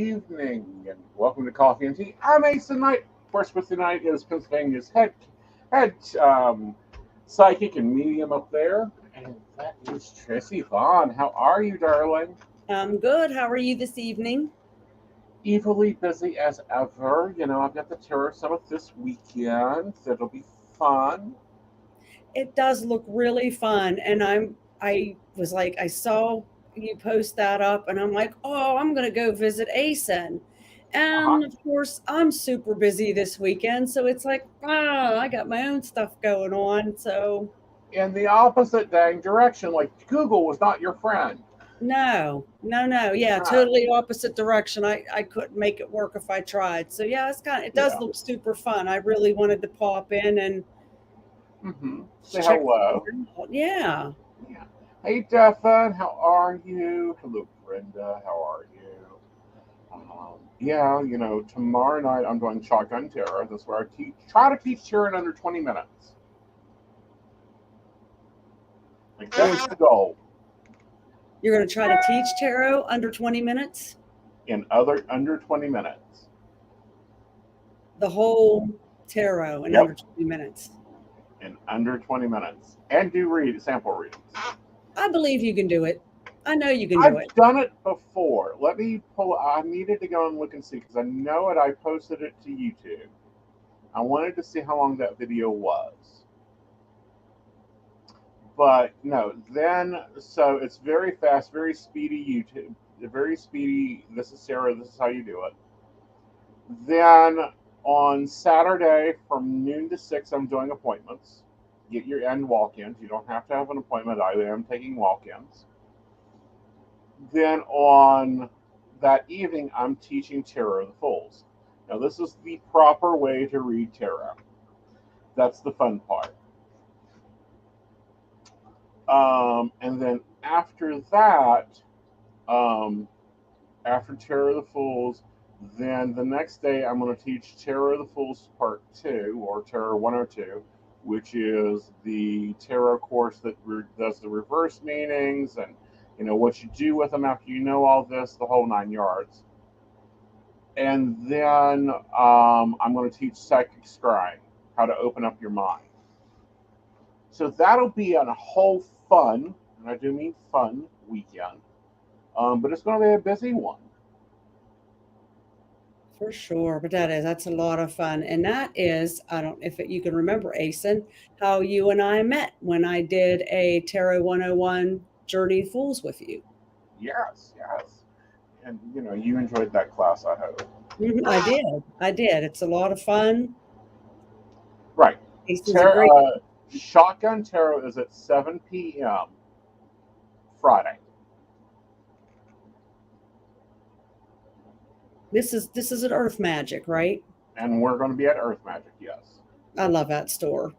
evening, and welcome to Coffee and Tea. I'm Aeson Knight. Of course, with tonight is Pennsylvania's head psychic and medium up there, and that is Tracy Vann. How are you, darling? I'm good. How are you this evening? Evilly busy as ever. I've got the Terror Summit this weekend. That'll be fun. It does look really fun, and I was like, I saw you post that up, and I'm like, oh, I'm gonna go visit Aeson. Uh-huh. And of course, I'm super busy this weekend, so it's like, I got my own stuff going on. So In the opposite dang direction, like Google was not your friend. no. Yeah, Ah, totally opposite direction. I couldn't make it work if I tried. So yeah, it does yeah. look super fun. I really wanted to pop in and Say check hello. things out. Yeah. Yeah. Hey, Stefan, how are you? Hello, Brenda, how are you? Yeah, tomorrow night I'm doing Shotgun Terror. That's where try to teach Terror in under 20 minutes. Like, You're that's the goal. You're going to try to teach tarot under 20 minutes? Under 20 minutes. The whole tarot in Yep, under 20 minutes. in under 20 minutes. And do sample readings. I believe you can do it. I know you can do I've it. done it before. Let me pull. I needed to go and look and see because I know it. I posted it to YouTube. I wanted to see how long that video was. But no, so it's very fast, very speedy YouTube, very speedy. This is Sarah, this is how you do it. Then on Saturday from noon to 6, I'm doing appointments. Get your end walk ins. You don't have to have an appointment, I am taking walk ins. Then on that evening, I'm teaching Tarot of the Fools. Now, this is the proper way to read tarot. That's the fun part. And then after that, after Tarot of the Fools, then the next day I'm going to teach Tarot of the Fools Part 2, or Tarot 102, which is the tarot course that does the reverse meanings and what you do with them after you know all this, the whole 9 yards. And then I'm going to teach Psychic Scrying, how to open up your mind. So that'll be a whole fun, and I do mean fun, weekend. But it's going to be a busy one. For sure. But that's a lot of fun. And that is, I don't if you can remember, Asen, how you and I met when I did a Tarot 101 Journey Fools with you. Yes, yes. And you enjoyed that class, I hope. I did. I did. It's a lot of fun. Right. Asen's a great. Shotgun Tarot is at 7 p.m. Friday. This is an Earth Magic, right? And we're going to be at Earth Magic, yes. I love that store.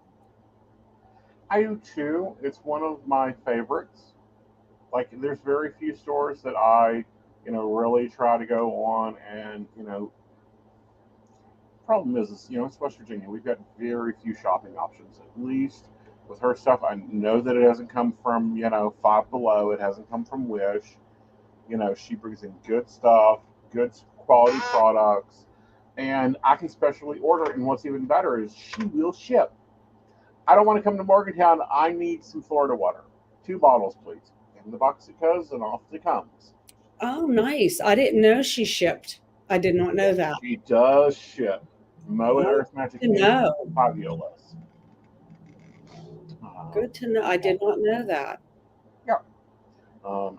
I do too. It's one of my favorites. Like, there's very few stores that I, really try to go on, and problem is, it's West Virginia. We've got very few shopping options. At least with her stuff, I know that it hasn't come from Five Below. It hasn't come from Wish. She brings in good stuff, good quality products, and I can specially order it. And what's even better is she will ship. I don't want to come to Morgantown. I need some Florida water. 2 bottles, please. In the box it goes, and off it comes. Oh, nice. I didn't know she shipped. I did not know that. She does ship. Mo and Oh, Earth Magic good to know. fabulous. Good to know. I did not know that. Yeah.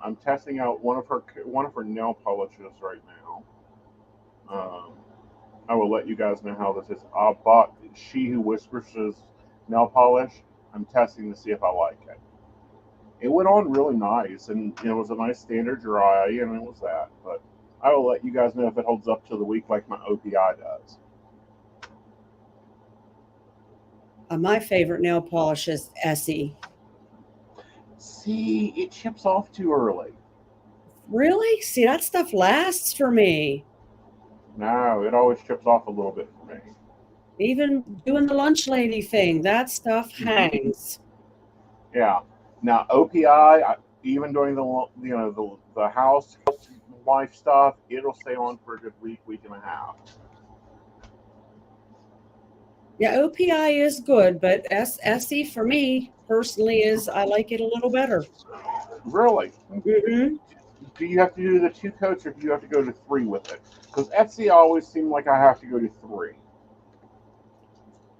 I'm testing out one of her nail polishes right now. I will let you guys know how this is. I bought She Who Whispers' nail polish. I'm testing to see if I like it. It went on really nice, and it was a nice standard dry, and it was that. But I will let you guys know if it holds up to the week like my OPI does. My favorite nail polish is Essie. See, it chips off too early. Really? See, that stuff lasts for me. No, it always chips off a little bit for me. Even doing the lunch lady thing, that stuff hangs. Yeah. Now OPI, even during the house wife stuff, it'll stay on for a good week and a half. Yeah, OPI is good, but SE for me personally is I like it a little better. Really? Mm-hmm. Do you have to do the 2 coats or do you have to go to 3 with it? Because Etsy always seemed like I have to go to 3.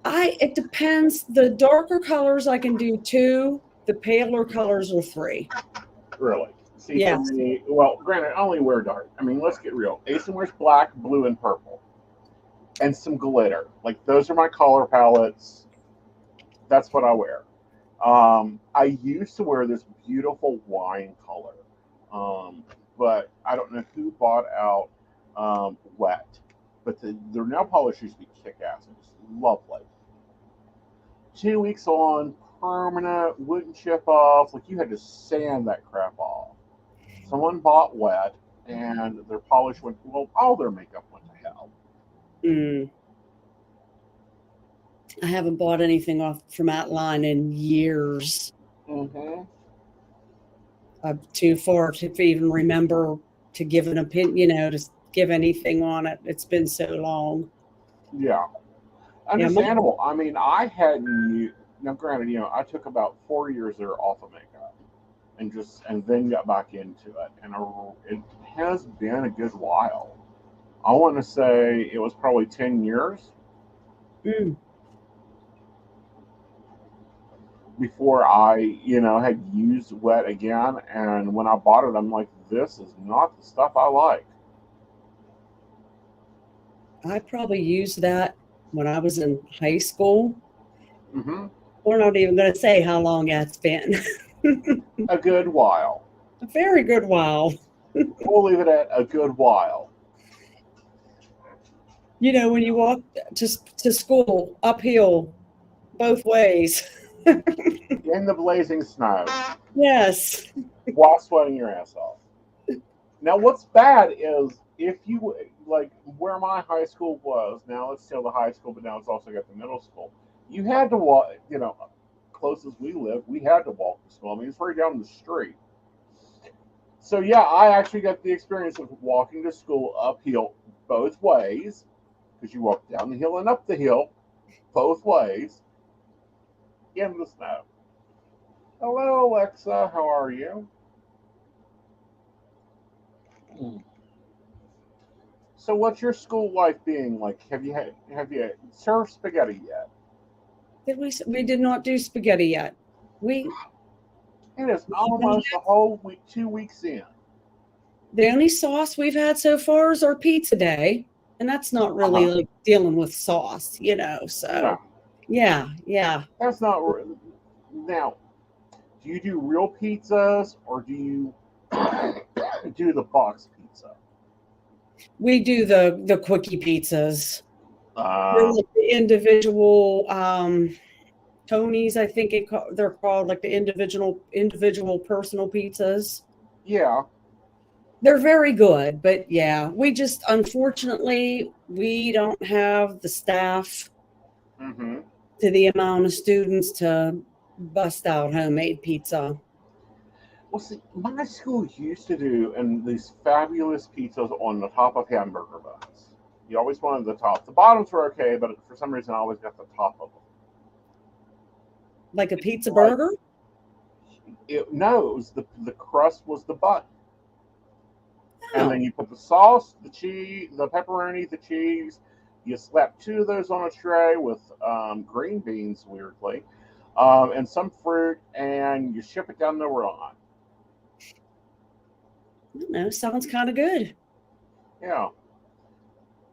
It depends. The darker colors I can do 2. The paler colors are 3. Really? See, for Yes. me, well, granted, I only wear dark. I mean, let's get real. Aeson wears black, blue, and purple, and some glitter. Like those are my color palettes. That's what I wear. I used to wear this beautiful wine color, but I don't know who bought out wet. But their nail polish used to be kick ass. It was lovely. 2 weeks on, permanent, wouldn't chip off. Like you had to sand that crap off. Someone bought wet, and their polish went. Well, all their makeup went to hell. Mm. I haven't bought anything off from that line in years. Mm-hmm. I'm too far to even remember to give an opinion, to give anything on it. It's been so long. Yeah, Yeah, understandable. I mean, I hadn't. Now, granted, I took about 4 years there off of makeup, and then got back into it, and it has been a good while. I want to say it was probably 10 years mm, before I had used wet again. And when I bought it, I'm like, this is not the stuff I like. I probably used that when I was in high school. Mm-hmm. We're not even going to say how long that's been. A good while. A very good while. We'll leave it at a good while. When you walk to school uphill both ways. In the blazing snow. Yes. While sweating your ass off. Now, what's bad is if you like where my high school was. Now it's still the high school, but now it's also got the middle school. You had to walk. Close as we lived, we had to walk to school. I mean, it's right down the street. So yeah, I actually got the experience of walking to school uphill both ways, because you walk down the hill and up the hill both ways in the snow. Hello, Alexa. How are you? So, what's your school life being like? Have you served spaghetti yet? We did not do spaghetti yet. We It is almost a whole week, 2 weeks in. The only sauce we've had so far is our pizza day, and that's not really like dealing with sauce, So No, yeah. that's not. Now, do you do real pizzas or do you do the box pizza? We do the quickie pizzas. They're Uh, like the individual Tony's, I think they're called, like the individual personal pizzas. yeah. They're very good, but yeah, unfortunately, we don't have the staff Mm-hmm. to the amount of students to bust out homemade pizza. Well, see, my school used to do and these fabulous pizzas on the top of hamburger buns. You always wanted the top. The bottoms were okay, but for some reason, I always got the top of them. Like a pizza burger? No, it was the crust was the bun, and then Oh, you put the sauce, the cheese, the pepperoni, the cheese. You slap 2 of those on a tray with green beans, weirdly, and some fruit, and you ship it down the road. I don't know. Sounds kind of good. Yeah,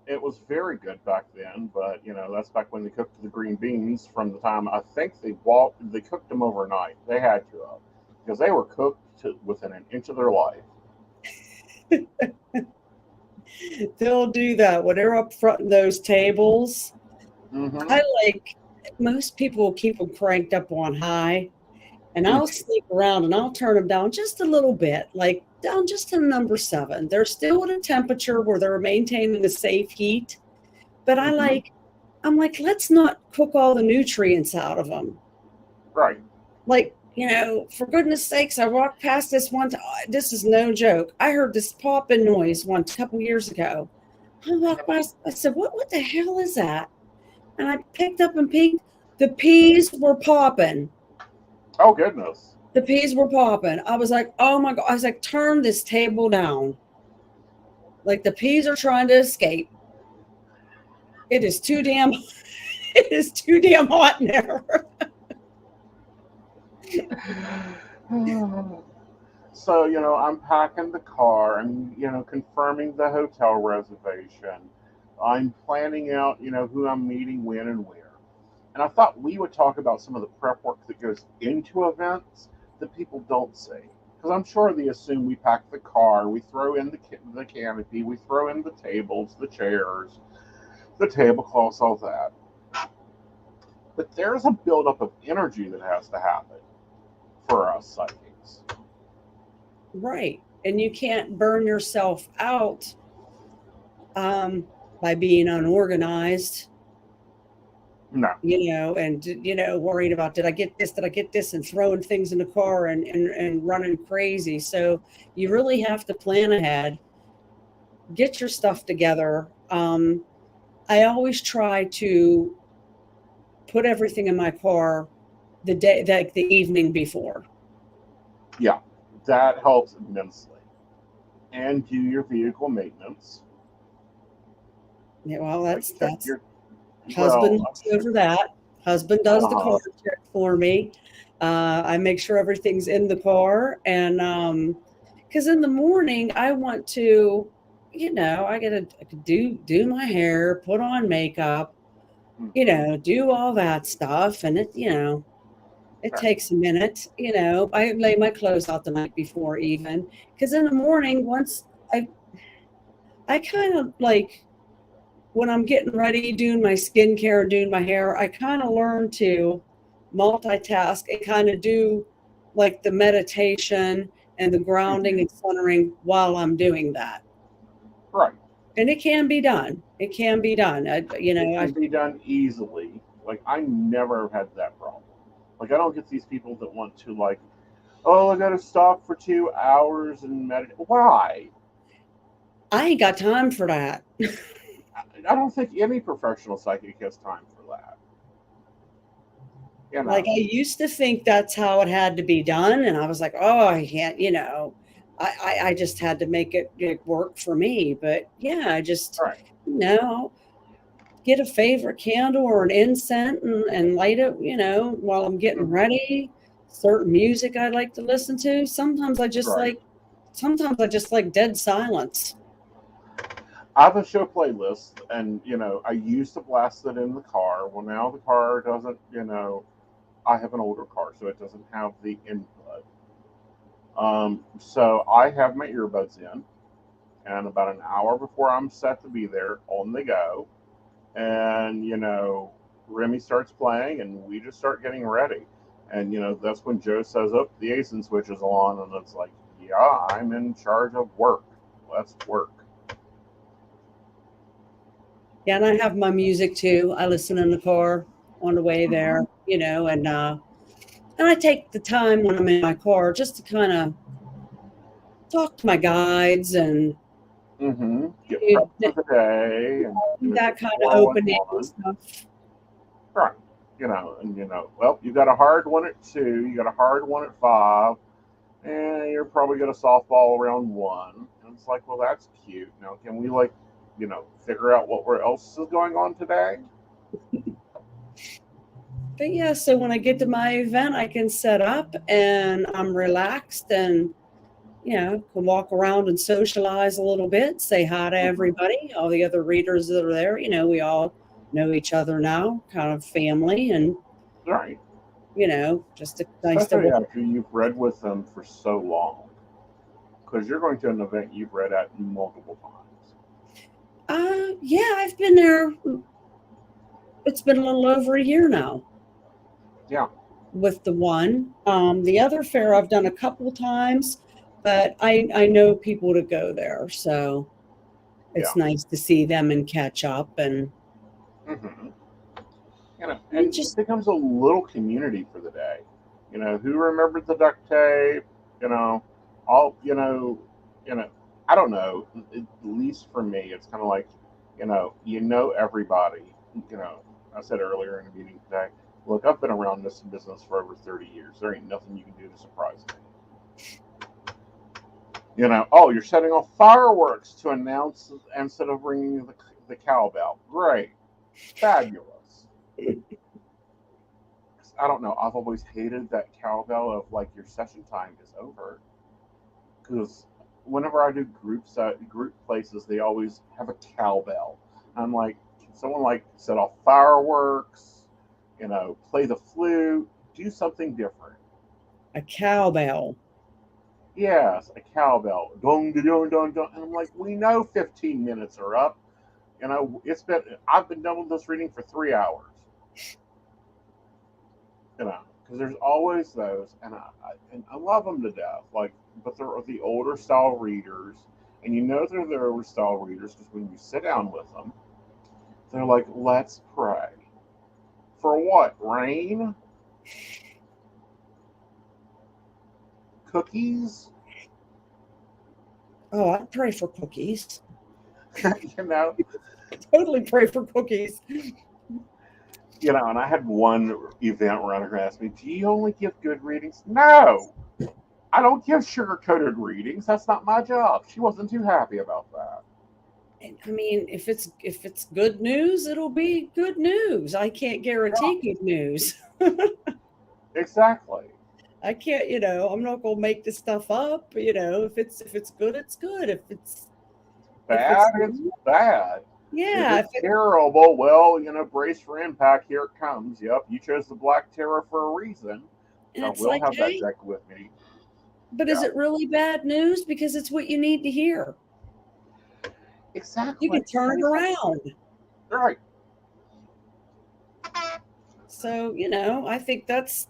it was very good back then, but that's back when they cooked the green beans. From the time I think they cooked them overnight. They had to have because they were cooked within an inch of their life. They'll do that when they're up front in those tables. Mm-hmm. Most people will keep them cranked up on high, and I'll sneak around and I'll turn them down just a little bit, like down just to number 7. They're still at a temperature where they're maintaining a safe heat, but Mm-hmm. I'm like, let's not cook all the nutrients out of them. Right. Like, for goodness sakes, I walked past this one time. This is no joke. I heard this popping noise once a couple years ago. I walked past, I said, what the hell is that? And I picked up and peeked. The peas were popping. Oh, goodness. The peas were popping. I was like, oh my God. I was like, turn this table down. Like the peas are trying to escape. It is too damn hot in there. So, I'm packing the car. I'm, confirming the hotel reservation. I'm planning out, who I'm meeting when and where. And I thought we would talk about some of the prep work that goes into events that people don't see. Because I'm sure they assume we pack the car, we throw in the canopy, we throw in the tables, the chairs, the tablecloths, all that. But there's a buildup of energy that has to happen for us psychics. Right. And you can't burn yourself out by being unorganized. No. And worried about did I get this, and throwing things in the car and running crazy. So you really have to plan ahead, get your stuff together. I always try to put everything in my car the evening before. Yeah, that helps immensely. And do your vehicle maintenance. Yeah, well, that's Well, husband looks over that. Husband does the car check for me. I make sure everything's in the car, and because in the morning I want to, I could do my hair, put on makeup, do all that stuff, and it takes a minute. I lay my clothes out the night before, even because in the morning, once I kind of like, when I'm getting ready, doing my skincare, doing my hair, I kind of learn to multitask and kind of do like the meditation and the grounding and centering while I'm doing that. Right. And it can be done. It can be done. It can be done easily. Like, I never had that problem. Like, I don't get these people that want to, like, oh, I got to stop for 2 hours and meditate. Why? I ain't got time for that. I don't think any professional psychic has time for that. Like, I used to think that's how it had to be done, and I was like, oh, I can't, I just had to make it work for me. But yeah, I just, get a favorite candle or an incense and light it, while I'm getting ready. Certain music I like to listen to. Sometimes I just like dead silence. I have a show playlist, and I used to blast it in the car. Well, now the car doesn't. I have an older car, so it doesn't have the input. So I have my earbuds in, and about an hour before I'm set to be there, on the go, and Remy starts playing, and we just start getting ready. And that's when Joe says, "Oh, the Aeson switch is on," and it's like, "Yeah, I'm in charge of work. Let's work." Yeah, and I have my music too. I listen in the car on the way there, and I take the time when I'm in my car just to kind of talk to my guides and get prepped for the day and that kind of opening stuff. Right. Well, you got a hard one at 2, you got a hard one at 5, and you're probably got a softball around 1. And it's like, well, that's cute. Now, can we figure out what else is going on today? But yeah, so when I get to my event, I can set up and I'm relaxed and, can walk around and socialize a little bit, say hi to everybody, all the other readers that are there. We all know each other now, kind of family, and, right. Just a nice Especially after you've read with them for so long. Because you're going to an event you've read at multiple times. Yeah, I've been there. It's been a little over a year now. Yeah. With the one. The other fair I've done a couple times, but I know people to go there. So it's nice to see them and catch up. And and it becomes a little community for the day. Who remembered the duct tape? You know, all I don't know. At least for me, it's kind of like, everybody. You know, I said earlier in the meeting today. Look, I've been around this business for over 30 years. There ain't nothing you can do to surprise me. Oh, you're setting off fireworks to announce instead of ringing the cowbell. Great, fabulous. I don't know. I've always hated that cowbell of like your session time is over, because whenever I do group places, they always have a cowbell. I'm like, can someone like set off fireworks? Play the flute, do something different. A cowbell. Yes, a cowbell. Dong, dong, dong, dong. And I'm like, we know 15 minutes are up. I've been done with this reading for 3 hours. Because there's always those, and I love them to death. Like, but they're the older style readers, and they're the older style readers because when you sit down with them, they're like, let's pray. For what? Rain? Cookies? Oh, I'd pray for cookies. you know, Totally pray for cookies. and I had one event runner who asked me, "Do you only give good readings?" No, I don't give sugar coated readings. That's not my job. She wasn't too happy about that. I mean, if it's good news, it'll be good news. I can't guarantee good news. Exactly. I can't, I'm not gonna make this stuff up. If it's good, it's good. If it's Bad, it's bad. If yeah, it's terrible, well, brace for impact. Here it comes. Yep, you chose the Black Terror for a reason. and I it's will like, have that hey, deck with me. but is Yeah, it really bad news? Because it's what you need to hear. You exactly. can turn it around. Right. So, I think that's,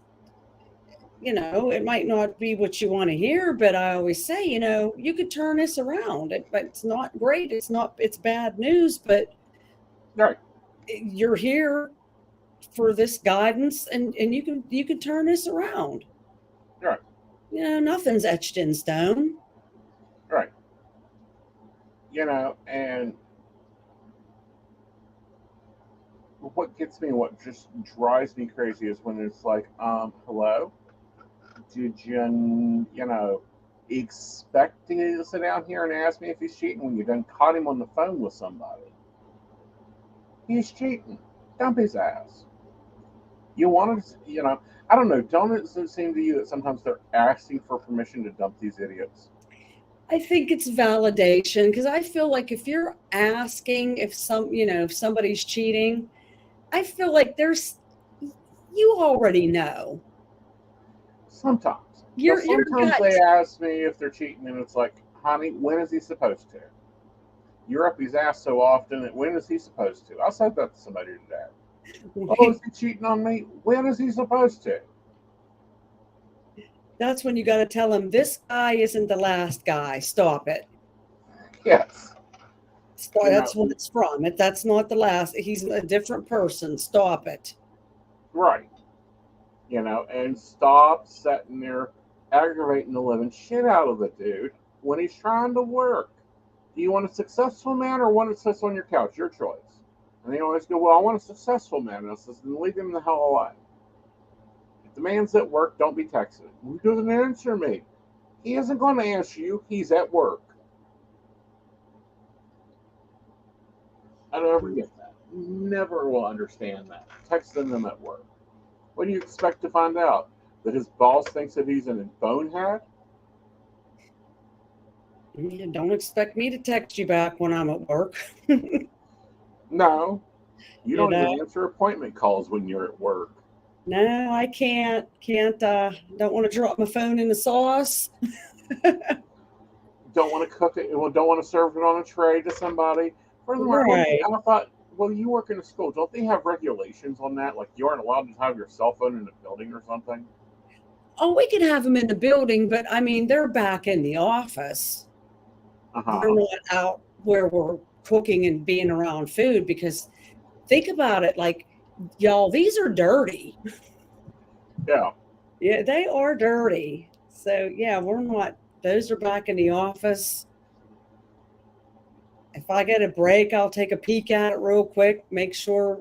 it might not be what you want to hear, but I always say, you could turn this around. But it's not great. It's bad news, but Right. you're here for this guidance, and you can turn this around. Right. Nothing's etched in stone. Right. And what gets me, what just drives me crazy is when it's like, hello? Did expect to sit down here and ask me if he's cheating when you done caught him on the phone with somebody? He's cheating. Dump his ass. You wanted, I don't know. Don't it seem to you that sometimes they're asking for permission to dump these idiots? I think it's validation, because I feel like if you're asking if somebody's cheating, I feel like you already know. Sometimes. But Your sometimes gut. they ask me if they're cheating, and it's like, honey, when is he supposed to? You're up his ass so often that when is he supposed to? I said that to somebody today. Oh, is he cheating on me? When is he supposed to? That's when you got to tell him, this guy isn't the last guy. Stop it. Yes. That's what it's from. That's not the last. He's a different person. Stop it. Right. And stop sitting there aggravating the living shit out of the dude when he's trying to work. Do you want a successful man or one that sits on your couch? Your choice. And they always go, well, I want a successful man. And I says, then leave him the hell alone. If the man's at work, don't be texting. He doesn't answer me. He isn't going to answer you. He's at work. I don't ever get that. Never will understand that. Texting them at work. What do you expect to find out? That his boss thinks that he's a bonehead? You don't expect me to text you back when I'm at work. No. You don't even answer appointment calls when you're at work. No, I can't. Don't want to drop my phone in the sauce. Don't want to cook it. Don't want to serve it on a tray to somebody. Furthermore, Right. I thought, well, you work in a school. Don't they have regulations on that? Like you aren't allowed to have your cell phone in the building or something? Oh, we could have them in the building, but I mean, they're back in the office. They're not out where we're cooking and being around food, because think about it, like, y'all, these are dirty. Yeah. Yeah, they are dirty. So yeah, we're not. Those are back in the office. If I get a break, I'll take a peek at it real quick, make sure,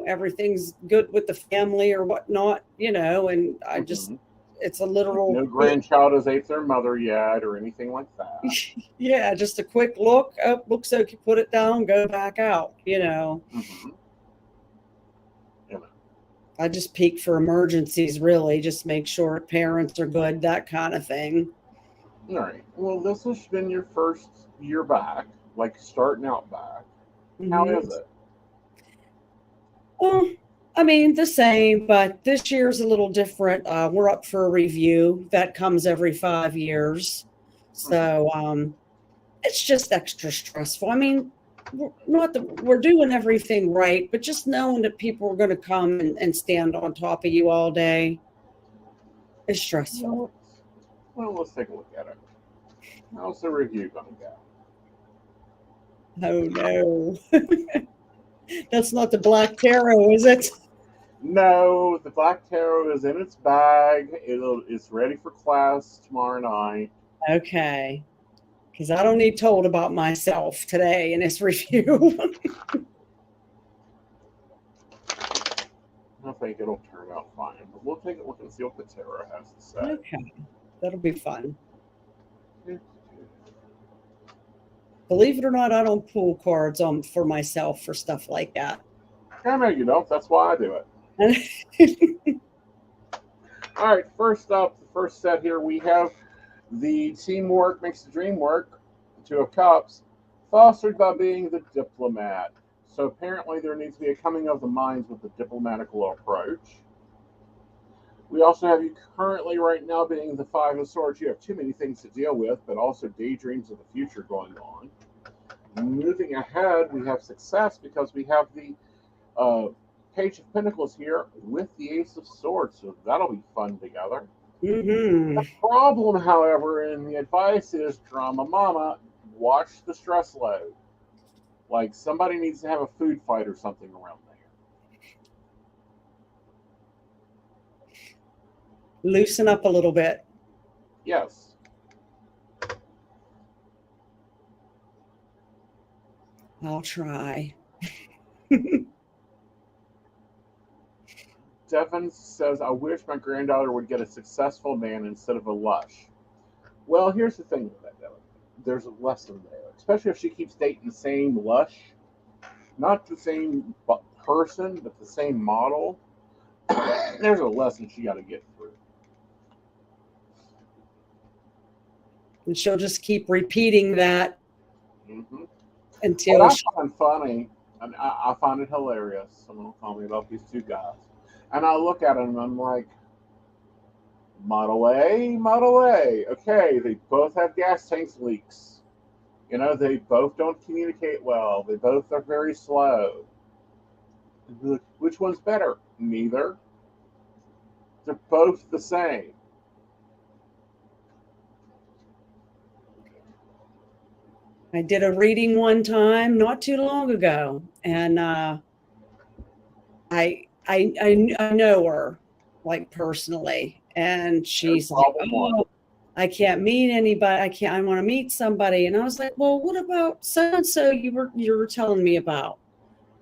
everything's good with the family or whatnot, and I just, Hmm. it's a literal No quick, grandchild has ate their mother yet or anything like that. yeah, just a quick look. Oh, looks okay, put it down, go back out. Hmm. You know. I just peek for emergencies, really, just make sure parents are good, that kind of thing. All right. Well, this has been your first year back, like starting out back. How Hmm. is it? Well, I mean, the same, but this year's a little different. We're up for a review that comes every 5 years. Hmm. So it's just extra stressful. I mean, not that we're doing everything right, but just knowing that people are going to come and stand on top of you all day is stressful. Well, let's take a look at it. How's the review going to go? Oh, no. That's not the Black Tarot, is it? No, the Black Tarot is in its bag. It's ready for class tomorrow night. Okay. Because I don't need told about myself today in this review. I think it'll turn out fine, but we'll take a look and see what the tarot has to say. Okay. That'll be fun. Believe it or not, I don't pull cards on for myself for stuff like that. I know you don't. That's why I do it. All right, first up, the first set here, we have the teamwork makes the dream work, Two of Cups, fostered by being the diplomat. So apparently there needs to be a coming of the minds with the diplomatical approach. We also have you currently right now being the Five of Swords. You have too many things to deal with, but also daydreams of the future going on. Moving ahead, we have success because we have the uh, Page of Pentacles here with the Ace of Swords. So that'll be fun together. The Hmm. problem, however, in the advice is drama mama, watch the stress load. Like somebody needs to have a food fight or something around there. Loosen up a little bit. Yes. I'll try. Devin says, I wish my granddaughter would get a successful man instead of a lush. Well, here's the thing with that, Devin. There's a lesson there, especially if she keeps dating the same lush, not the same person, but the same model. There's a lesson she got to get through. And she'll just keep repeating that Mm-hmm. What until I she, find funny, and I find it hilarious, someone will call me about these two guys, and I look at them and I'm like, Model A, Model A. Okay, they both have gas tanks leaks. They both don't communicate well. They both are very slow. Which one's better? Neither. They're both the same. I did a reading one time not too long ago, and I know her like personally, and No she's like, problem one. "Oh, I can't meet anybody. I can't. I want to meet somebody." And I was like, "Well, what about so and so you were telling me about?"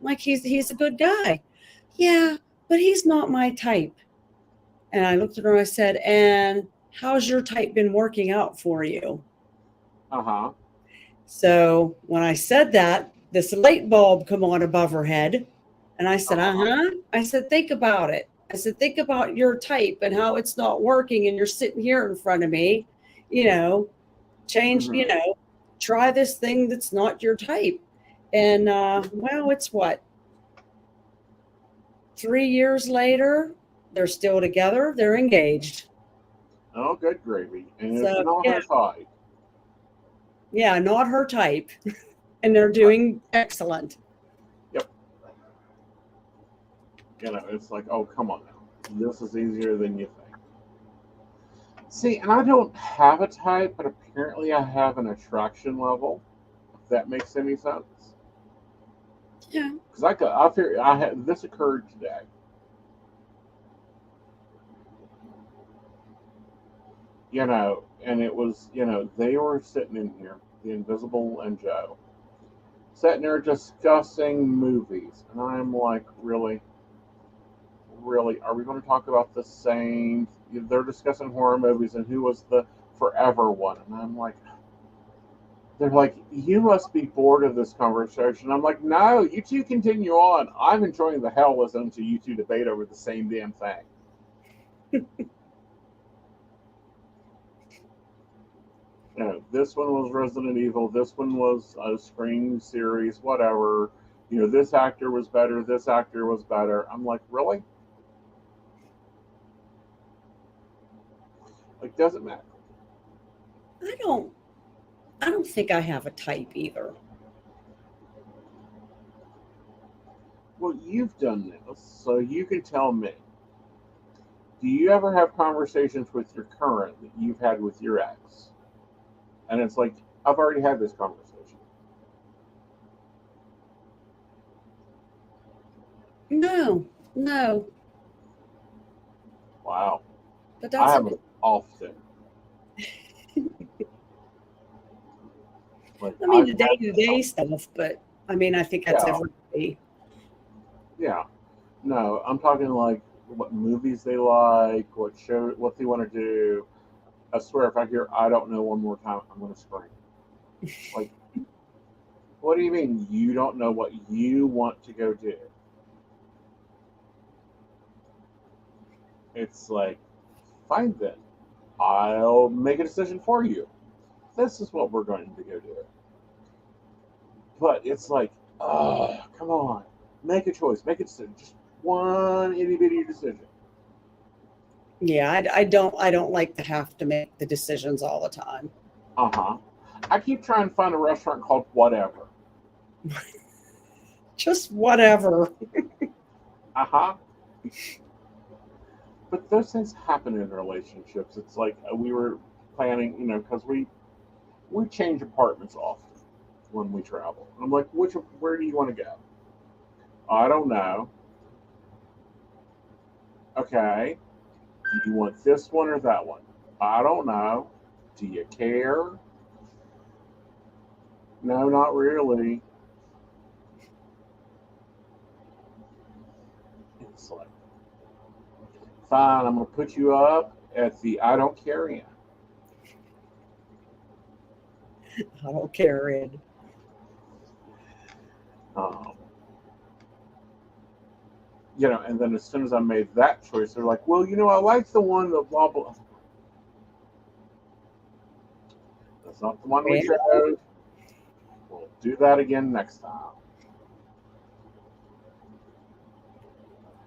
Like he's a good guy. Yeah, but he's not my type. And I looked at her and I said, "And how's your type been working out for you?" Uh huh. So when I said that, this light bulb come on above her head. And I Uh said, huh. uh-huh. I said, think about it. I said, think about your type and how it's not working. And you're sitting here in front of me, you know, change, Mm-hmm. try this thing that's not your type. And well, it's what, 3 years later, they're still together, they're engaged. Oh, good gravy. And it's So not yeah, her side. yeah, not her type. And they're doing excellent. Yep. It's like, oh, come on now. This is easier than you think. See, and I don't have a type, but apparently I have an attraction level. If that makes any sense. Yeah. Because I, I, I, figured I had this occurred today. And it was, they were sitting in here, the Invisible and Joe, sitting there discussing movies. And I'm like, really? Really? Are we going to talk about the same? They're discussing horror movies and who was the forever one. And I'm like, they're like, you must be bored of this conversation. I'm like, no, you two continue on. I'm enjoying the hell listening to you two debate over the same damn thing. This one was Resident Evil. This one was a Scream series, whatever. This actor was better. This actor was better. I'm like, really? Like, doesn't matter. I don't think I have a type either. Well, you've done this, so you can tell me. Do you ever have conversations with your current that you've had with your ex? And it's like, I've already had this conversation. No, no. Wow. But I that's have it often. Like, I mean, the day-to-day stuff, but I mean, I think that's yeah, everybody. yeah. No, I'm talking like what movies they like, what show, what they want to do. I swear, if I hear "I don't know" one more time, I'm going to scream. Like, what do you mean you don't know what you want to go do? It's like, fine then. I'll make a decision for you. This is what we're going to go do. But it's like, come on, make a choice, make a decision, just one itty bitty decision. Yeah, I don't like to have to make the decisions all the time. Uh huh. I keep trying to find a restaurant called whatever. Just whatever. Uh huh. But those things happen in relationships. It's like we were planning, because we change apartments often when we travel. And I'm like, where do you want to go? I don't know. Okay. Do you want this one or that one? I don't know. Do you care? No, not really. It's like, fine, I'm going to put you up at the I don't care end. I don't care, Ed. Um, and then as soon as I made that choice, they're like, well, I like the one that blah, blah. That's not the one we chose. We'll do that again next time.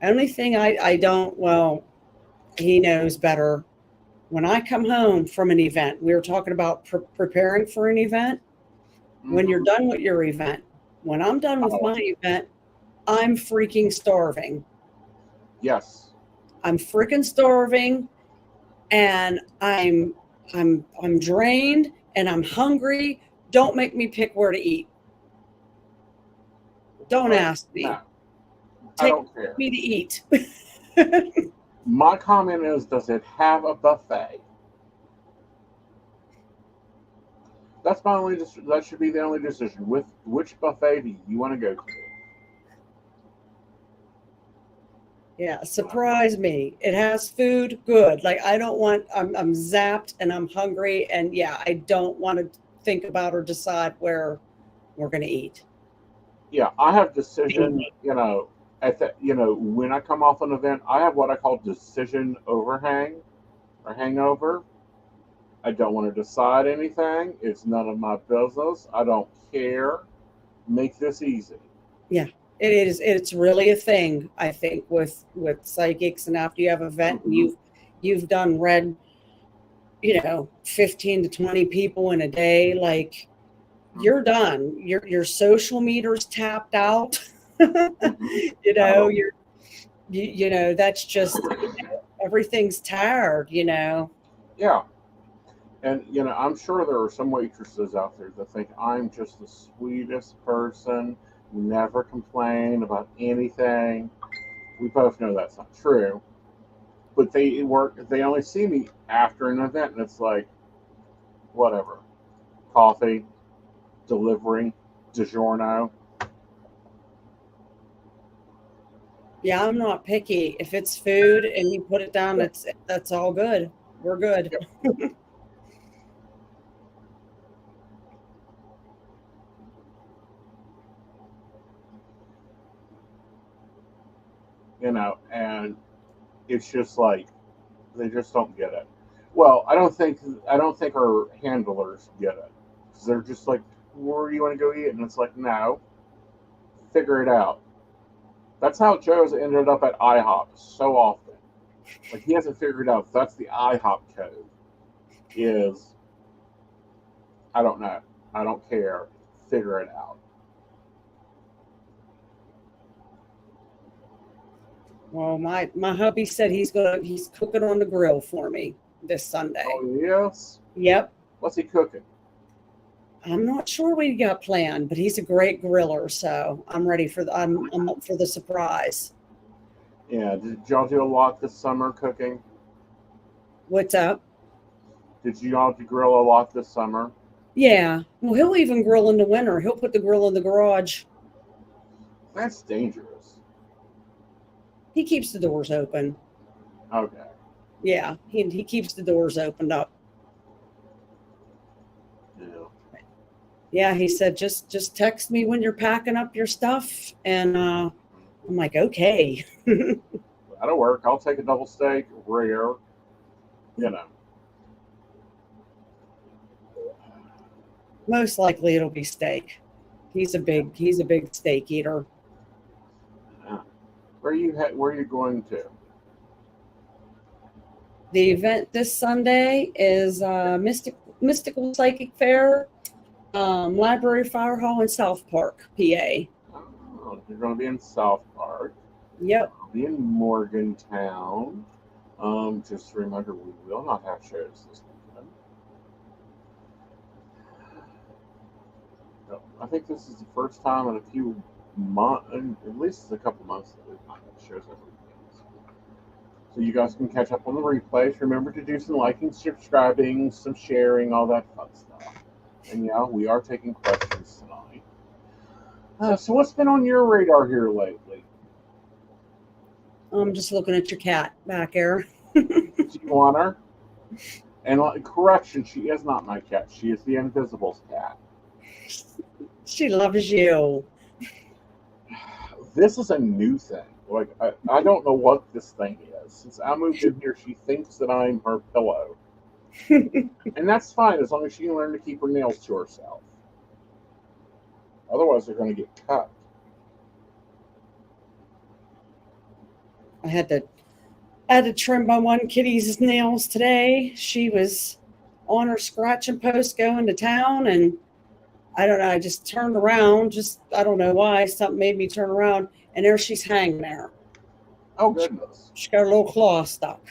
Only thing I don't, well, he knows better. When I come home from an event, we were talking about preparing for an event. When you're Mm-hmm. done with your event, when I'm done with Oh, my event, I'm freaking starving. yes. I'm freaking starving, and I'm drained and I'm hungry. Don't make me pick where to eat. Don't Like, ask no, me. I Take don't care. me to eat. My comment is, does it have a buffet? That's my only. That should be the only decision. With which buffet do you want to go to? Yeah, surprise me. It has food, good. Like I don't want I'm zapped and I'm hungry and yeah, I don't want to think about or decide where we're going to eat. Yeah, I have decision. When I come off an event, I have what I call decision overhang or hangover. I don't want to decide anything. It's none of my business. I don't care. Make this easy. Yeah. It is it's really a thing I think with psychics, and after you have an event and Hmm. you've done read, 15 to 20 people in a day, like you're done. Your social meter's tapped out. Hmm. you know, Oh, you're that's just everything's tired. yeah. And I'm sure there are some waitresses out there that think I'm just the sweetest person, never complain about anything. We both know that's not true. but they work. They only see me after an event, and it's like, whatever. Coffee, delivering, DiGiorno. Yeah, I'm not picky. If it's food and you put it down, that's all good. We're good. Yep. And it's just like they just don't get it. Well, I don't think our handlers get it because they're just like, where do you want to go eat? And it's like, no, figure it out. That's how Joe's ended up at IHOP so often. Like he hasn't figured out that's the IHOP code. Is I don't know. I don't care. Figure it out. Well, my hubby said he's cooking on the grill for me this Sunday. Oh yes. Yep. What's he cooking? I'm not sure what he got planned, but he's a great griller, so I'm ready for I'm up for the surprise. Yeah. Did y'all do a lot this summer cooking? What's up? Did y'all grill a lot this summer? Yeah. Well, he'll even grill in the winter. He'll put the grill in the garage. That's dangerous. He keeps the doors open. Okay. Yeah, he keeps the doors opened up. Yeah. Yeah, he said just text me when you're packing up your stuff, and I'm like, okay. That'll work. I'll take a double steak, rare. You know. Most likely it'll be steak. He's a big steak eater. Yeah. Where are you going to? The event this Sunday is Mystical Psychic Fair, Library Fire Hall in South Park, PA. Oh, you're going to be in South Park. Yep. I'll be in Morgantown. Just a reminder, we will not have shows this weekend. No, I think this is the first time in a few months, at least a couple months, that we've not had shows every weekend. So you guys can catch up on the replays. Remember to do some liking, subscribing, some sharing, all that fun stuff. And yeah, we are taking questions tonight. So what's been on your radar here lately? I'm just looking at your cat back there. Do you want her? And correction, she is not my cat. She is the Invisible's cat. She loves you. This is a new thing. Like I don't know what this thing is. Since I moved in here, she thinks that I'm her pillow. And that's fine as long as she can learn to keep her nails to herself. Otherwise, they're going to get cut. I had to trim my one kitty's nails today. She was on her scratching post going to town, and I don't know, I just turned around, I don't know why, something made me turn around, and there she's hanging there. Oh, goodness. She got a little claw stuck.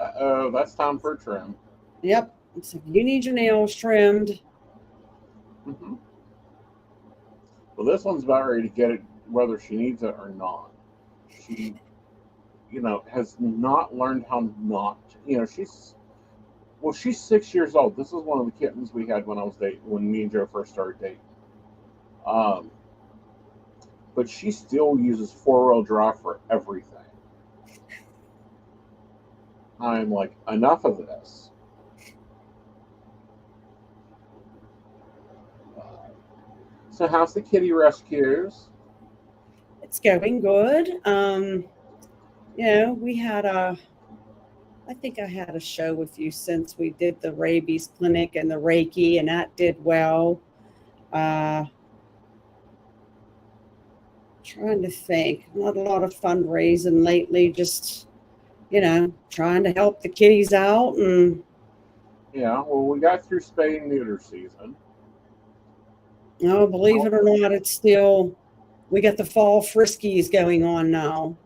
Uh-oh, that's time for a trim. Yep. So you need your nails trimmed. Mm-hmm. Well, this one's about ready to get it whether she needs it or not. She, has not learned how not to, she's 6 years old. This is one of the kittens we had when me and Joe first started dating. But she still uses 4-wheel drive for everything. I'm like, enough of this. So how's the kitty rescues? It's going good. We had I think I had a show with you since we did the rabies clinic and the Reiki, and that did well. Trying to think. Not a lot of fundraising lately, just, trying to help the kitties out. And Yeah, well, we got through spay and neuter season. believe it or not, it's still, we got the fall friskies going on now.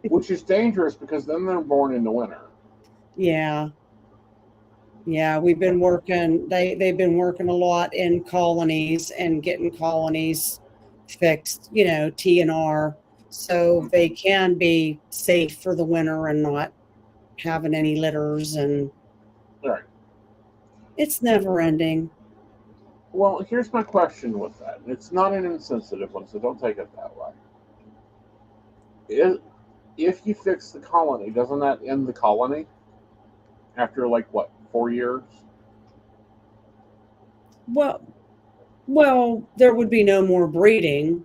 Which is dangerous because then they're born in the winter. Yeah. Yeah, we've been working, they've been working a lot in colonies and getting colonies fixed, TNR, so they can be safe for the winter and not having any litters, and Right. it's never ending. Well, here's my question with that. It's not an insensitive one, so don't take it that way. If you fix the colony, doesn't that end the colony after like what, 4 years? Well, there would be no more breeding.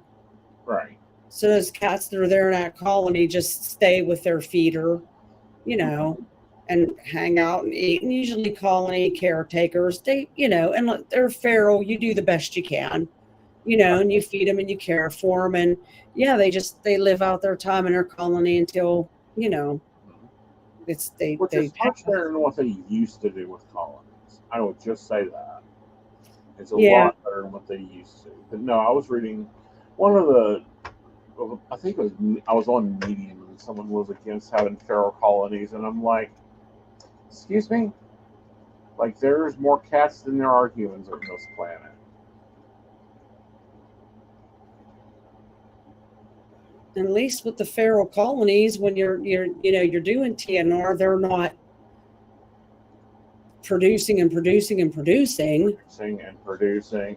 Right. So those cats that are there in that colony just stay with their feeder, you know, and hang out and eat. And usually colony caretakers, and they're feral. You do the best you can, and you feed them and you care for them. And yeah, they live out their time in their colony until, it's Which they is much better than what they used to do with colonies. I will just say that. It's a yeah. lot better than what they used to. But no, I was reading one of the, I think it was, I was on Medium and someone was against having feral colonies, and I'm like, excuse me? Like, there's more cats than there are humans on this planet. At least with the feral colonies, when you're doing TNR, they're not producing and producing and producing. Producing and producing.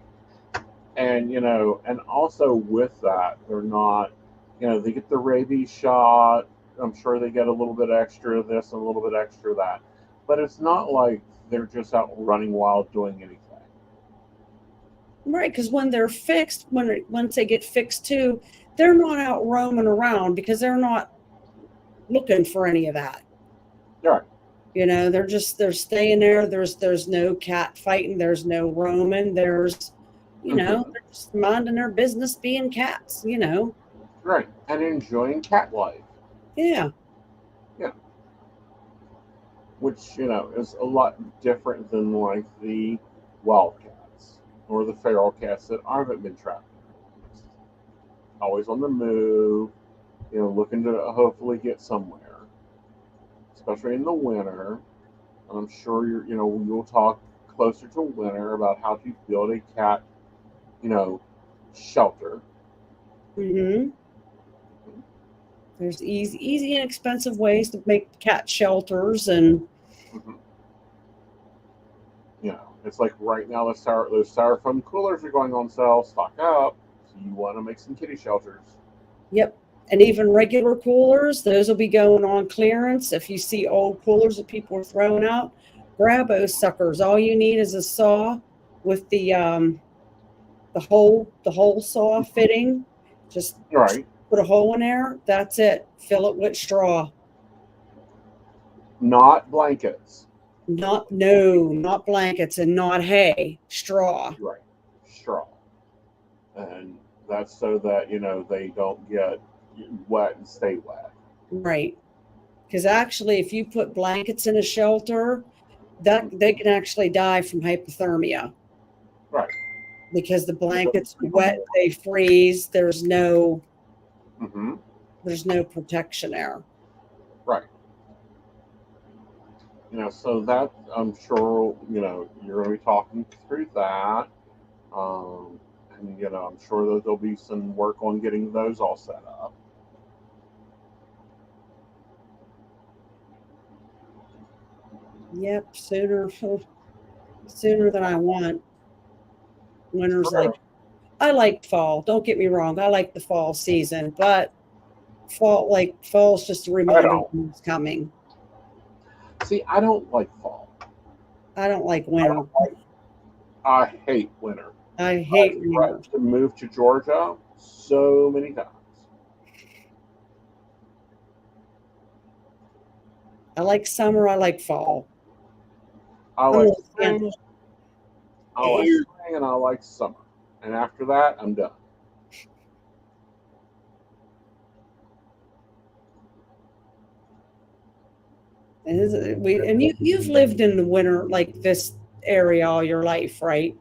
And also with that, they're not, they get the rabies shot. I'm sure they get a little bit extra of this and a little bit extra of that. But it's not like they're just out running wild doing anything. Right, because when they're fixed, once they get fixed too, they're not out roaming around because they're not looking for any of that. Right. They're staying there. There's no cat fighting. There's no roaming. There's, they're just minding their business, being cats. Right, and enjoying cat life. Yeah. Yeah. Which is a lot different than like the wild cats or the feral cats that haven't been trapped. Always on the move, looking to hopefully get somewhere, especially in the winter. And I'm sure you'll talk closer to winter about how to build a cat, shelter. Mm-hmm. There's easy and expensive ways to make cat shelters, and Mm-hmm. It's like right now those styrofoam coolers are going on sale. Stock up. So you want to make some kitty shelters. yep. And even regular coolers, those will be going on clearance. If you see old coolers that people are throwing out, grab those suckers. All you need is a saw with the hole saw fitting. Just Right. put a hole in there. That's it. Fill it with straw. Not blankets. Not blankets and not hay. Straw. Right. Straw. And that's so that, they don't get wet and stay wet. Right. Because actually, if you put blankets in a shelter, that they can actually die from hypothermia. Right. Because the blankets are wet, they freeze. Mm-hmm. There's no protection there. Right. So that I'm sure, you're going to be talking through that. And, I'm sure that there'll be some work on getting those all set up. Yep, sooner than I want. Winter's True. I like fall. Don't get me wrong. I like the fall season, but fall's just a I reminder don't. when it's coming. See, I don't like fall. I don't like I winter. don't like. I hate winter. I hate I've winter. tried to move to Georgia so many times. I like summer. I like fall. I I'm like a fan. spring. I like spring, and I like summer. And after that, I'm done. You've lived in the winter like this area all your life, right?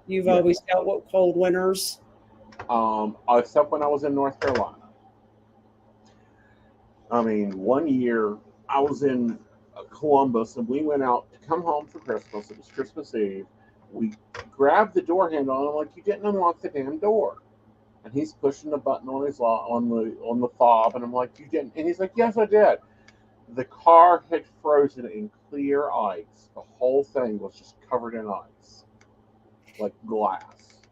You've Yeah. always dealt with cold winters. Except when I was in North Carolina. I mean, one year I was in Columbus, and we went out to come home for Christmas. It was Christmas Eve. We grabbed the door handle, and I'm like, "You didn't unlock the damn door." And he's pushing the button on his on the fob, and I'm like, you didn't? And he's like, yes, I did. The car had frozen in clear ice. The whole thing was just covered in ice, like glass.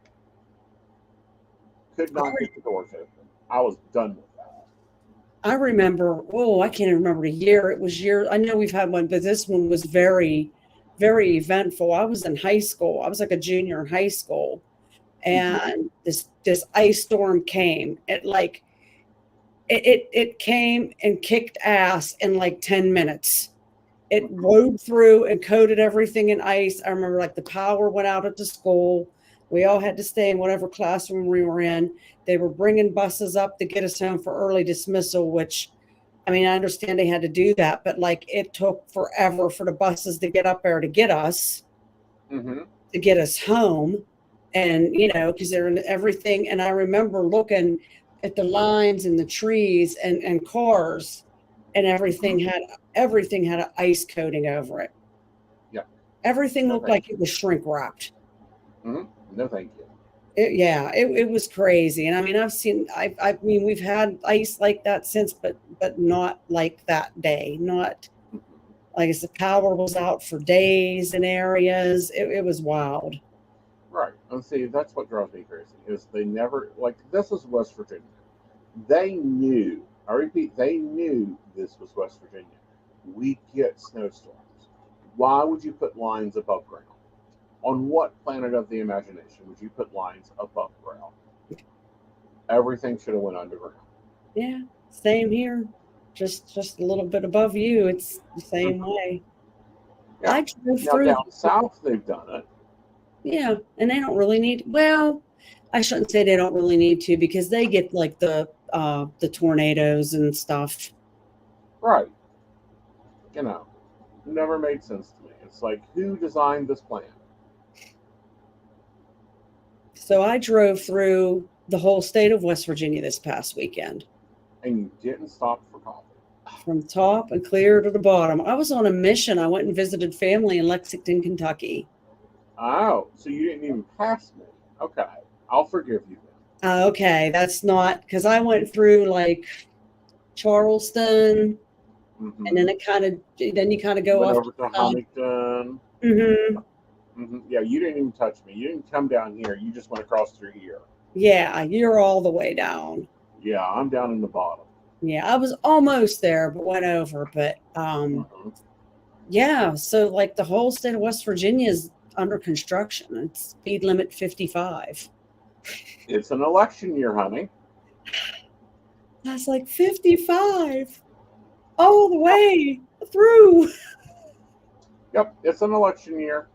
Could not get the doors open. I was done with that. I remember, I can't even remember the year. It was year. I know we've had one, but this one was very, very eventful. I was in high school. I was like a junior in high school, and this ice storm came. It came and kicked ass in like 10 minutes. It rode through and coated everything in ice. I remember like the power went out at the school. We all had to stay in whatever classroom we were in. They were bringing buses up to get us home for early dismissal, which, I mean, I understand they had to do that, but like it took forever for the buses to get up there to get us, to get us home. And, because they're in everything. And I remember looking at the lines and the trees and cars, and everything had an ice coating over it. Yeah. Everything looked like it was shrink wrapped. No, thank you. It was crazy. And I mean, I mean, we've had ice like that since, but not like that day. Not like the power was out for days in areas. It was wild. Right. And see, that's what drives me crazy is they never, like, this is West Virginia. They knew, I repeat, they knew this was West Virginia. We get snowstorms. Why would you put lines above ground? On what planet of the imagination would you put lines above ground? Everything should have went underground. Yeah, same here. Just a little bit above you. It's the same way. Yeah. I drove Now through. down south, they've done it. Yeah, and they don't really need. Well, I shouldn't say they don't really need to, because they get like the tornadoes and stuff. Right. Never made sense to me. It's like, who designed this plan? So I drove through the whole state of West Virginia this past weekend. And you didn't stop for coffee. From top and clear to the bottom. I was on a mission. I went and visited family in Lexington, Kentucky. Oh, so you didn't even pass me. Okay. I'll forgive you then. Okay, that's not, because I went through like Charleston, and then you kind of go went off over to Huntington. Yeah, you didn't even touch me. You didn't come down here. You just went across through here. Yeah, you're all the way down. Yeah, I'm down in the bottom. Yeah, I was almost there, but went over. But yeah, so like the whole state of West Virginia is under construction. It's speed limit 55. It's an election year, honey. I was like, 55 all the way through. Yep, it's an election year.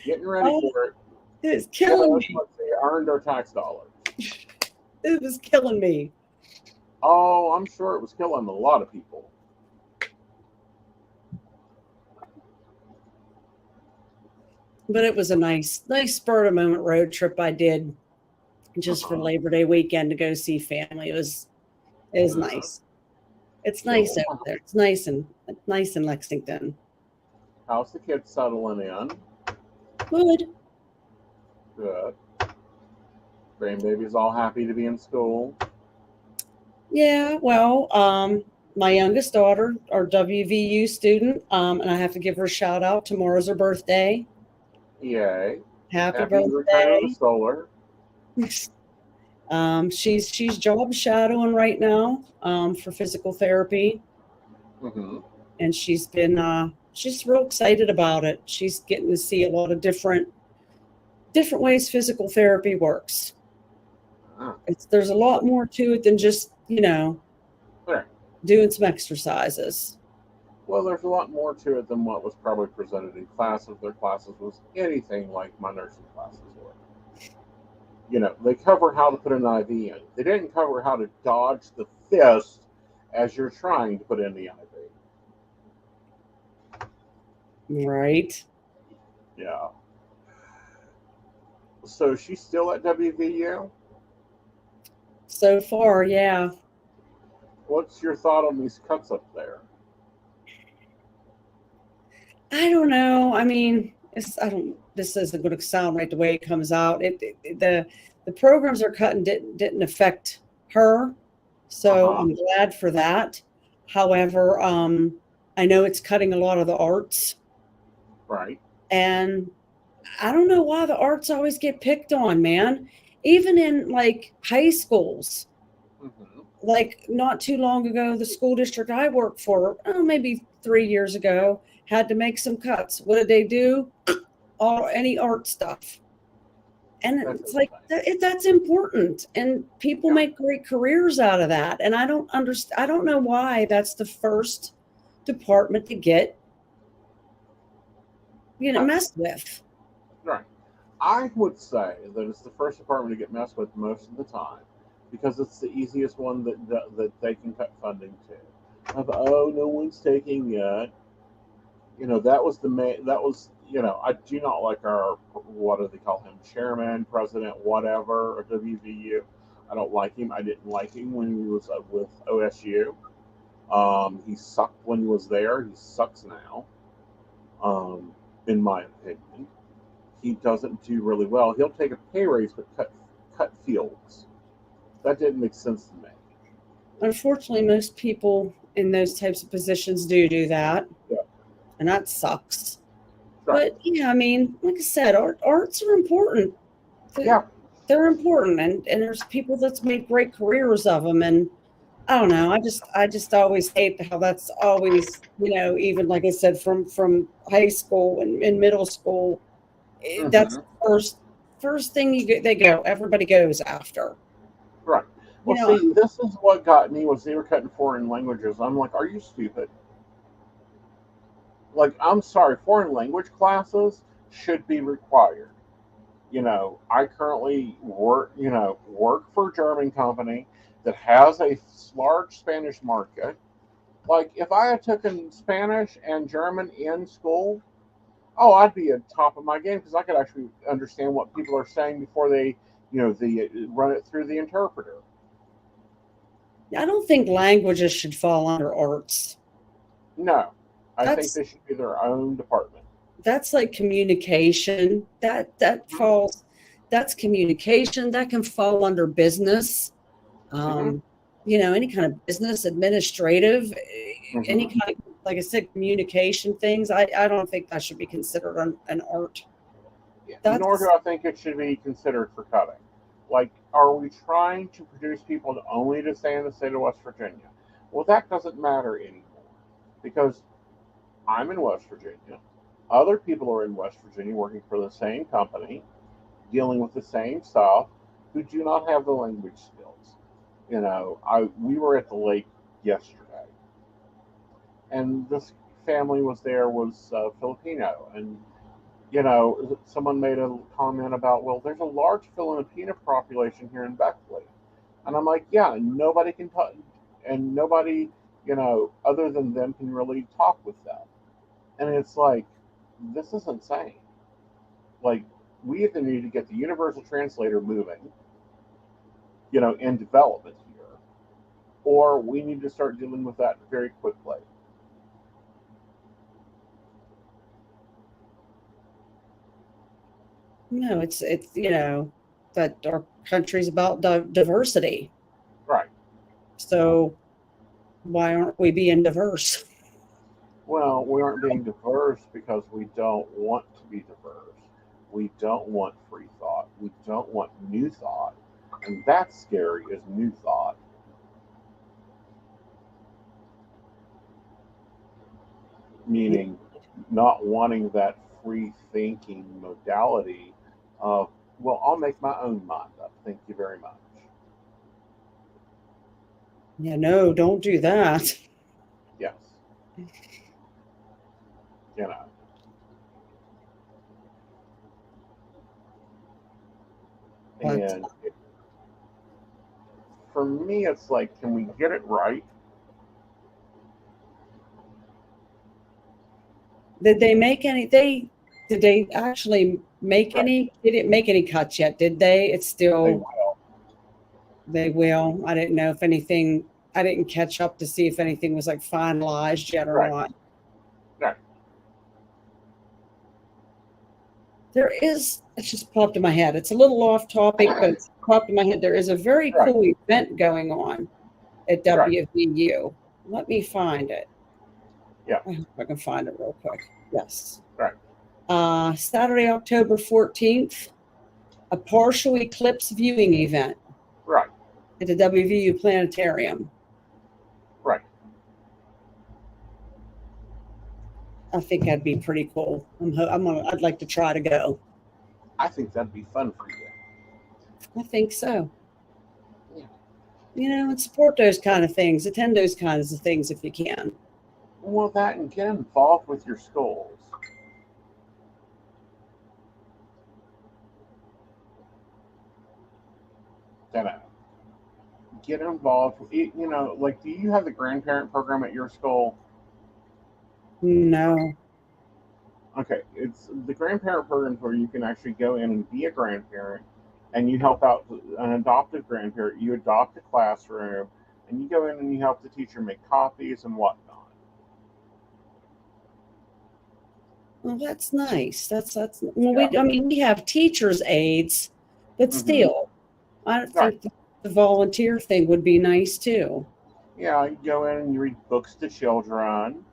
Getting ready for it. It's killing me. They earned our tax dollars. It was killing me. Oh, I'm sure it was killing a lot of people. But it was a nice spur of the moment road trip I did just for Labor Day weekend to go see family. It was nice. It's nice out there. It's nice in Lexington. How's the kids settling in? Good. Good. Grandbaby's all happy to be in school. Yeah, well, my youngest daughter, our WVU student, and I have to give her a shout out. Tomorrow's her birthday. Yay. Happy birthday. Return of the solar. She's job shadowing right now for physical therapy. And she's real excited about it. She's getting to see a lot of different ways physical therapy works. There's a lot more to it than just, doing some exercises. Well, there's a lot more to it than what was probably presented in classes. Their classes was anything like my nursing classes were. They cover how to put an IV in. They didn't cover how to dodge the fist as you're trying to put in the IV. Right. Yeah. So she's still at WVU? So far, yeah. What's your thought on these cuts up there? I don't know. I mean, this isn't going to sound right the way it comes out. The the programs are cut and didn't affect her. So Uh-huh. I'm glad for that. However, I know it's cutting a lot of the arts, Right. and I don't know why the arts always get picked on, man. Even in like high schools, Mm-hmm. like not too long ago, the school district I worked for, oh, maybe 3 years ago, had to make some cuts. What did they do? All any art stuff. And That's it's like insane. that's important, and people Yeah. make great careers out of that. And I don't understand. I don't know why that's the first department to get Cut. messed with. Right. I would say that it's the first department to get messed with most of the time because it's the easiest one that they can cut funding to. Of, oh, no one's taking it. That was that was, I do not like our, what do they call him, chairman, president, whatever, of WVU. I don't like him. I didn't like him when he was with OSU. He sucked when he was there. He sucks now, in my opinion. He doesn't do really well. He'll take a pay raise but cut fields. That didn't make sense to me. Unfortunately, most people in those types of positions do that, Yeah, and that sucks. right. But yeah, I mean, like I said, arts are important. Yeah, They're important, and there's people that's made great careers of them. And I don't know. I just always hate how that's always, even like I said, from high school and middle school, that's hmm, the first thing they go. Everybody goes after. right. You Well, know, see, this is what got me was they were cutting foreign languages. I'm like, are you stupid? Like, I'm sorry, foreign language classes should be required. I currently work for a German company that has a large Spanish market. Like, if I had taken Spanish and German in school, oh, I'd be at top of my game because I could actually understand what people are saying before they run it through the interpreter. I don't think languages should fall under arts. No, I think That's they should be their own department. that's like communication. That Hmm. falls. That's communication. That can fall under business. Hmm. Um, any kind of business, administrative, any Hmm. kind of, like I said, communication things. I don't think that should be considered an art. Nor do That's I think it should be considered for cutting. Like, are we trying to produce people only to stay in the state of West Virginia? Well, that doesn't matter anymore because I'm in West Virginia. Other people are in West Virginia working for the same company, dealing with the same stuff, who do not have the language skills. We were at the lake yesterday, and this family was Filipino, and someone made a comment about, well, there's a large Filipino population here in Beckley, and I'm like, yeah, nobody can talk, and nobody, other than them can really talk with them, and it's like, this is insane. Like, we either need to get the universal translator moving, in development here, or we need to start dealing with that very quickly. no, it's that our country's about diversity. Right. So why aren't we being diverse? Well, we aren't being diverse because we don't want to be diverse. We don't want free thought. We don't want new thought. And that's scary, is new thought. Meaning not wanting that free thinking modality of, well, I'll make my own mind up. Thank you very much. Yeah, no, don't do that. Yes. You know. But And for me, it's like, can we get it right? did they make any? Did they actually make Right. any? They didn't make any cuts yet, did they? It's They still will. they will. I didn't know if anything. I didn't catch up to see if anything was like finalized yet or Right. not. Right. there is, it just popped in my head. It's a little off topic, but it's popped in my head. There is a very Right. cool event going on at Right. WVU. Let me find it. Yeah. I hope I can find it real quick. Yes. Right. Saturday, October 14th, a partial eclipse viewing event Right. at the WVU Planetarium. Right. I think that'd be pretty cool. I'd like to try to go. I think that'd be fun for you. I think so. Yeah. And support those kind of things, attend those kinds of things if you can. Well, that and get involved with your schools. Get involved. Like, do you have the grandparent program at your school? No. Okay, it's the grandparent program where you can actually go in and be a grandparent, and you help out an adoptive grandparent. You adopt a classroom, and you go in and you help the teacher make copies and whatnot. Well, that's nice. Well, we have teachers' aides, but still, I think the volunteer thing would be nice too. Yeah, you go in and you read books to children,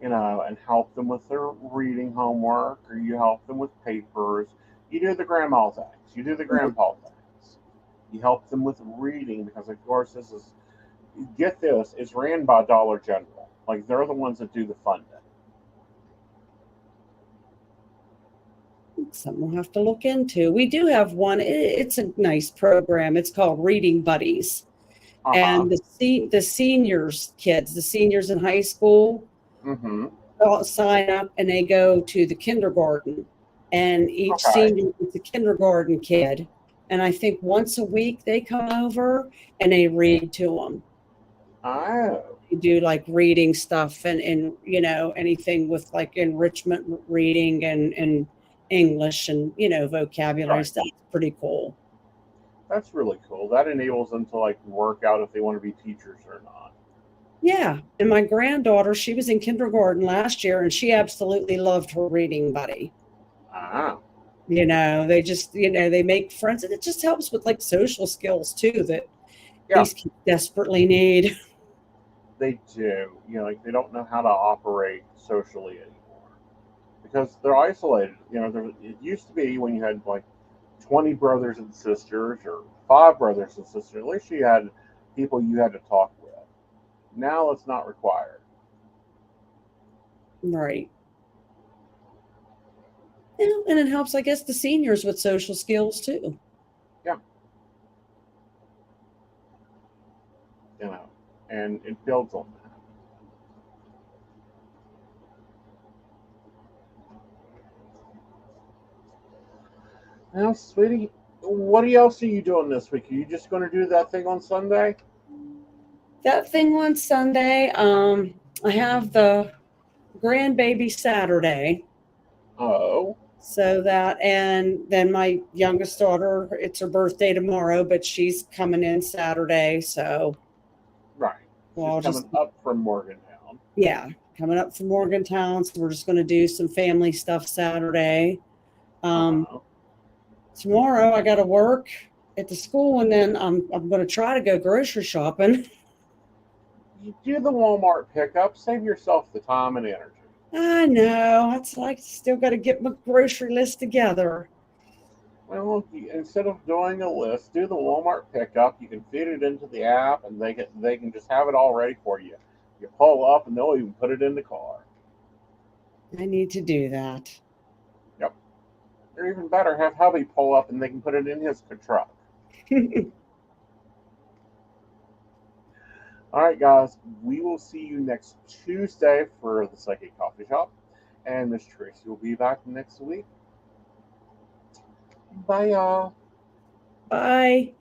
and help them with their reading homework, or you help them with papers. You do the grandma things, you do the grandpa things. You help them with reading because, of course, get this, it's ran by Dollar General. Like, they're the ones that do the funding. Something we'll have to look into. We do have one. It's a nice program. It's called Reading Buddies. And the seniors kids, the seniors in high school, all sign up and they go to the kindergarten, and each senior is a kindergarten kid, and I think once a week they come over and they read to them. They do like reading stuff and anything with like enrichment reading and English and vocabulary stuff. It's pretty cool. That's really cool. That enables them to like work out if they want to be teachers or not. Yeah. And my granddaughter, she was in kindergarten last year and she absolutely loved her reading buddy. They just, they make friends, and it just helps with like social skills too that these kids desperately need. They do. Like, they don't know how to operate socially anymore because they're isolated. It used to be when you had like 20 brothers and sisters or 5 brothers and sisters, at least you had people you had to talk with. Now it's not required. Right. And it helps, I guess, the seniors with social skills too. Yeah. And it builds on that. Now, sweetie, what else are you doing this week? Are you just going to do that thing on Sunday? That thing on Sunday. I have the grandbaby Saturday. Oh. So and then my youngest daughter, it's her birthday tomorrow, but she's coming in Saturday. So. Right. She's coming up from Morgantown. Yeah, coming up from Morgantown. So we're just going to do some family stuff Saturday. Tomorrow I got to work at the school, and then I'm going to try to go grocery shopping. You do the Walmart pickup. Save yourself the time and energy. I know. It's like still got to get my grocery list together. Well, instead of doing a list, do the Walmart pickup. You can feed it into the app, and they can just have it all ready for you. You pull up, and they'll even put it in the car. I need to do that. Yep. Or even better, have hubby pull up, and they can put it in his truck. All right, guys. We will see you next Tuesday for the Psychic Coffee Shop, and Miss Tracy will be back next week. Bye, y'all. Bye.